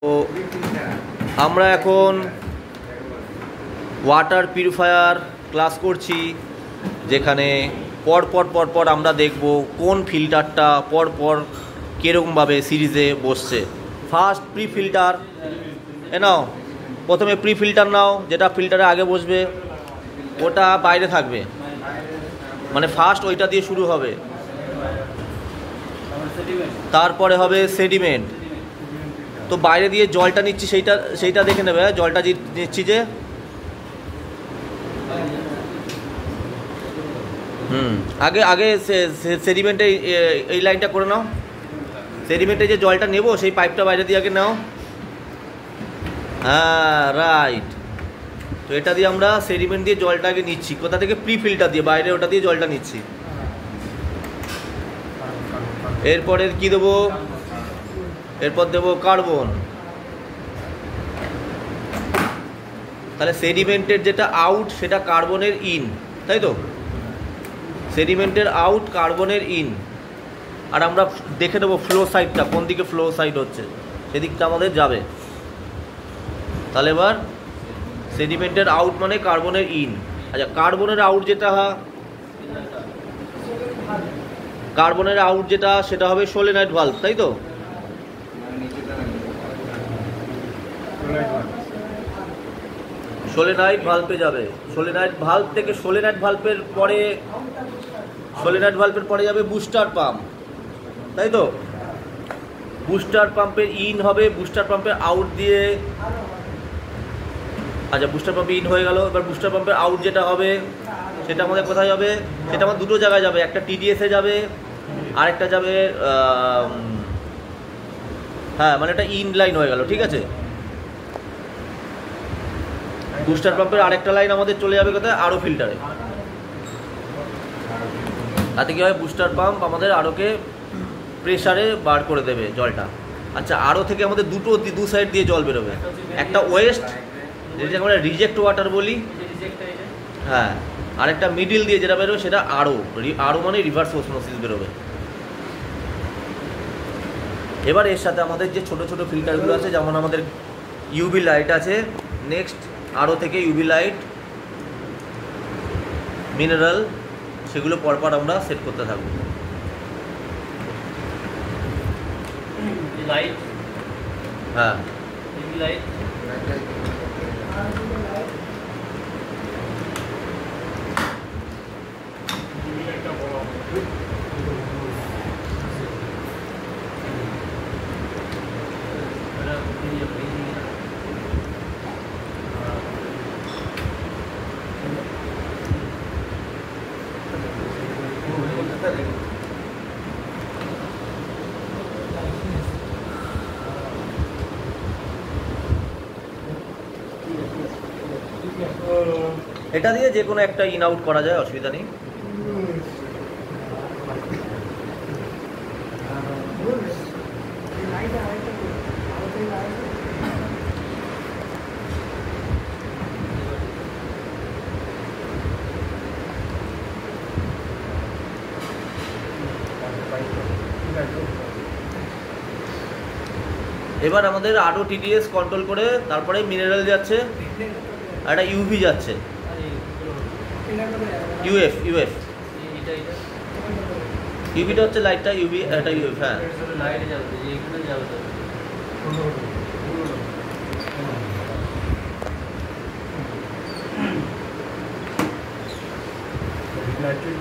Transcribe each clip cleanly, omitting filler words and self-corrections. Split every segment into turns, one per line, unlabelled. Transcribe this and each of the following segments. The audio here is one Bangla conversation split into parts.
তো আমরা এখন ওয়াটার পিউরিফায়ার ক্লাস করছি, যেখানে পরপর আমরা দেখব কোন ফিল্টারটা পরপর কীরকমভাবে সিরিজে বসছে। ফার্স্ট প্রি ফিল্টার নাও, প্রথমে প্রি ফিল্টার নাও, যেটা ফিল্টারে আগে বসবে ওটা বাইরে থাকবে, মানে ফার্স্ট ওইটা দিয়ে শুরু হবে, তারপরে হবে সেডিমেন্ট। তো বাইরে দিয়ে জলটা নিচ্ছি সেইটা দেখে নেবে, জলটা নিচ্ছি যে আগে সেডিমেন্টে এই লাইনটা করে নাও। সেডিমেন্টে যে জলটা নেব সেই পাইপটা বাইরে দিয়ে আগে নাও। হ্যাঁ রাইট। তো এটা দিয়ে আমরা সেডিমেন্ট দিয়ে জলটা আগে নিচ্ছি, কোথা থেকে? প্রি ফিল্টার দিয়ে, বাইরে ওটা দিয়ে জলটা নিচ্ছি। এরপরে কি দেবো? এরপর দেবো কার্বন। তাহলে সেডিমেন্টের যেটা আউট সেটা কার্বনের ইন, তাই তো? সেডিমেন্টের আউট, কার্বনের ইন। আর আমরা দেখে নেবো ফ্লো সাইডটা, কোন দিকে ফ্লো সাইড হচ্ছে সেদিকটা আমাদের যাবে। তাহলে এবার সেডিমেন্টের আউট মানে কার্বনের ইন। আচ্ছা, কার্বনের আউট যেটা সেটা হবে সোলেনয়েড ভালভ, তাই তো? সোলেনয়েড ভালভে যাবে। সোলেনয়েড ভালভ থেকে সোলেনয়েড ভালভের পরে যাবে বুস্টার পাম্প, তাই তো? বুস্টার পাম্পের ইন হবে বুস্টার পাম্পের আউট দিয়ে। আচ্ছা, বুস্টার পাম্পে ইন হয়ে গেল। এবার বুস্টার পাম্পের আউট যেটা হবে সেটা আমাদের কোথায় যাবে? সেটা আমার দুটো জায়গায় যাবে, একটা টিডিএসে যাবে, আরেকটা যাবে মানে এটা ইন লাইন হয়ে গেল, ঠিক আছে? বুস্টার পাম্পের আরেকটা লাইন আমাদের চলে যাবে কোথায়? আরও ফিল্টারে। তাতে কি হয়? বুস্টার পাম্প আমাদের আরোকে প্রেসারে বার করে দেবে জলটা। আচ্ছা, আরও থেকে আমাদের দু সাইড দিয়ে জল বেরোবে, একটা ওয়েস্ট যেটাকে আমরা রিজেক্ট ওয়াটার বলি, হ্যাঁ, আর একটা মিডিল দিয়ে যেটা বেরোবে সেটা আরও মানে রিভার্স অসমোসিস বেরোবে। এবার এর সাথে আমাদের যে ছোট ছোট ফিল্টারগুলো আছে, যেমন আমাদের ইউভি লাইট আছে, নেক্সট আরও থেকে ইউভি লাইট, মিনারেল, সেগুলো পরপর আমরা সেট করতে থাকবো। লাইট, হ্যাঁ ইউভি লাইট, এটা দিয়ে যে কোনো একটা ইন আউট করা যায়, অসুবিধা নেই। এবার আমাদের আরও টিডিএস কন্ট্রোল করে তারপরে মিনারেল যাচ্ছে, আর একটা ইউভি যাচ্ছে, ইউভিটা হচ্ছে লাইটটা, ইউভি একটা ইউভি, হ্যাঁ।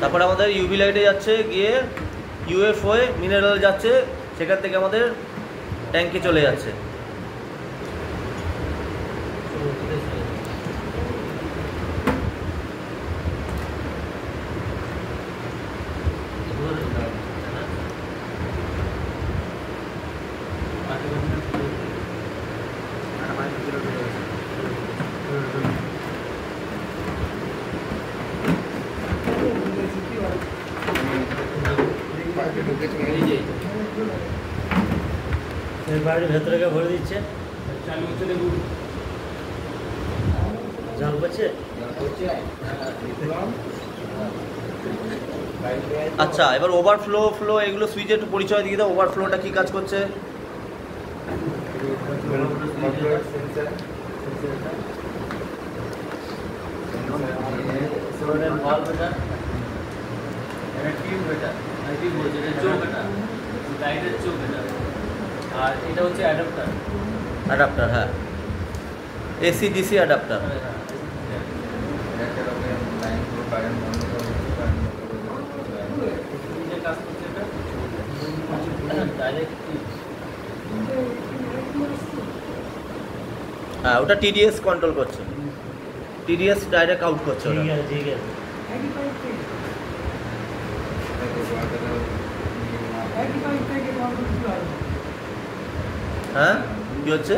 তারপরে আমাদের ইউভি লাইটে যাচ্ছে, গিয়ে ইউএফ হয়ে মিনারেল যাচ্ছে, সেখান থেকে আমাদের ট্যাঙ্কে চলে যাচ্ছে।
বাড়ির ভেতরে ভরে দিচ্ছে, জল পড়ছে।
আচ্ছা, এবার ওভারফ্লো এগুলো সুইচে একটু পরিচয় দিয়ে দাও। ওভারফ্লোটা কি কাজ করছে?
আর এটা হচ্ছে অ্যাডাপ্টার।
অ্যাডাপ্টার, হ্যাঁ, এসি ডিসি অ্যাডাপ্টার।
কাজ করছে এটা ডাইরেক্ট।
হ্যাঁ, ওটা টিডিএস কন্ট্রোল করছে, টিডিএস ডাইরেক্ট আউট করছে ওটা।
ঠিক আছে ঠিক আছে।
হ্যাঁ, কি হচ্ছে?